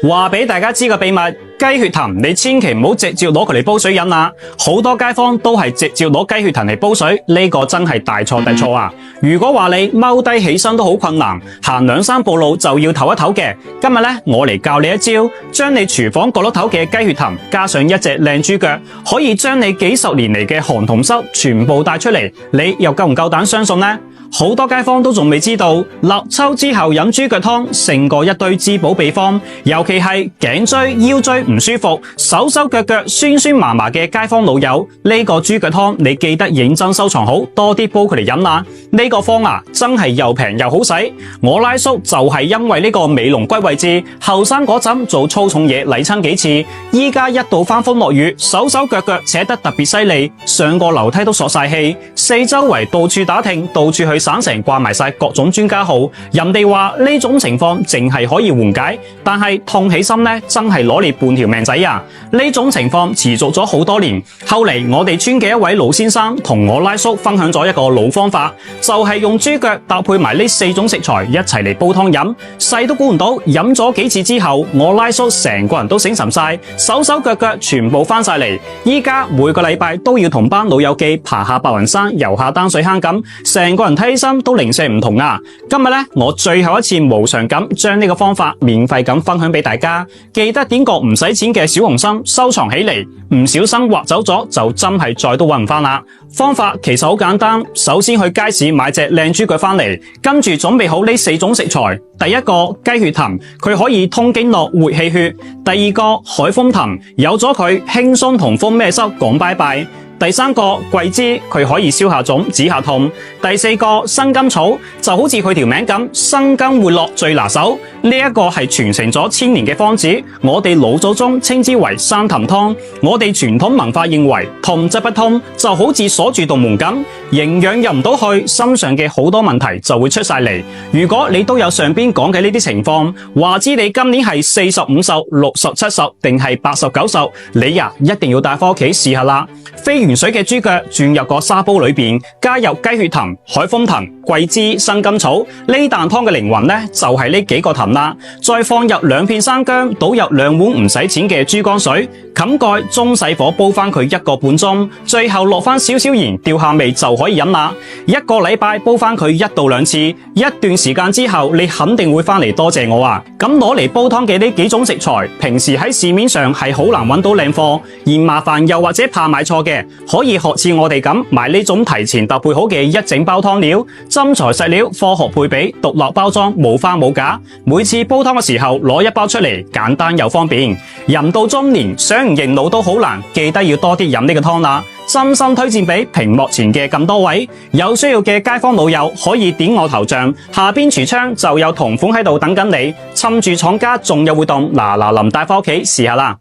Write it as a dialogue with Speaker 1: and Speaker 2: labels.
Speaker 1: 話俾大家知個秘密，雞血藤你千祈唔好直接攞佢嚟煲水飲啊！好多街坊都係直接攞雞血藤嚟煲水，呢個真係大錯特錯啊！如果話你踎低起身都好困難，行2、3步路就要唞一唞嘅，今日呢，我嚟教你一招，將你廚房角落頭嘅雞血藤加上一隻靚豬腳，可以將你幾十年嚟嘅寒同濕全部帶出嚟，你又夠唔夠膽相信呢？好多街坊都仲未知道，立秋之後飲豬腳湯勝過一堆滋補秘方，尤其係頸椎、腰椎唔舒服、手手腳腳酸酸麻麻嘅街坊老友，呢個豬腳湯你記得認真收藏好，多啲煲佢嚟飲啦。呢個方啊，真係又平又好使。我拉叔就係因為呢個尾龍骨位置，後生嗰陣做粗重嘢嚟親幾次，依家一到翻風落雨，手手腳腳扯得特別犀利，上個樓梯都索晒氣，四周圍到處打聽，到處去省城掛埋晒各種專家號，人哋話呢種情況淨係可以緩解，但係痛起心呢，真係攞你半條命仔啊！呢種情況持續咗好多年，後嚟我哋村嘅一位老先生同我拉叔分享咗一個老方法，就係用豬腳搭配埋呢4種食材一齊嚟煲湯飲，細都估唔到飲咗幾次之後，我拉叔成個人都醒神晒，手手腳腳全部翻晒嚟，依家每個禮拜都要同班老友記爬下白雲山，游下丹水坑咁，成個人睇起身都零舍唔同啊！今日呢，我最後一次無償咁將呢個方法免費咁分享俾大家，記得點個唔使錢嘅小紅心收藏起嚟，唔小心劃走咗就真係再都搵唔翻啦。方法其實好簡單，首先去街市買隻靚豬腳翻嚟，跟住準備好呢4種食材。第一個雞血藤，佢可以通經絡活氣血；第二個海風藤，有咗佢輕鬆同風咩濕講拜拜。第3個桂枝，佢可以消下腫止下痛。第4個生甘草，就好似佢條名咁，生甘活絡最拿手。呢一個係傳承咗1000年嘅方子，我哋老祖宗稱之為生藤湯。我哋傳統文化認為痛則不通，就好似鎖住道門咁，營養入唔到去，身上嘅好多問題就會出晒嚟。如果你都有上邊講嘅呢啲情況，話知你今年係40、50、60、70定係80、90，你呀一定要帶返屋企試下啦。飛完水嘅豬腳轉入個砂煲裏邊，加入雞血藤、海風藤、桂枝、生甘草，呢啖湯嘅靈魂呢，就係呢幾個藤啦。再放入2片生薑，倒入2碗唔使錢嘅豬肝水，冚蓋中細火煲翻佢1個半鐘，最後落翻少少鹽調下味就可以飲啦。1個禮拜煲翻佢1到2次，一段時間之後你肯定會翻嚟多謝我啊！咁攞嚟煲湯嘅呢幾種食材，平時喺市面上係好難揾到靚貨，嫌麻煩又或者怕買錯嘅，可以學似我哋咁買呢種提前搭配好嘅一整包湯料，真材實料，科學配比，獨立包裝，冇花冇假。每次煲湯嘅時候攞1包出嚟，簡單又方便。人到中年想唔認老都好難，記得要多啲飲呢個湯啦。真心推薦俾屏幕前嘅咁多位有需要嘅街坊老友，可以點我頭像，下邊櫥窗就有同款喺度等緊你。趁住廠家仲有活動，嗱臨帶返屋企試下啦。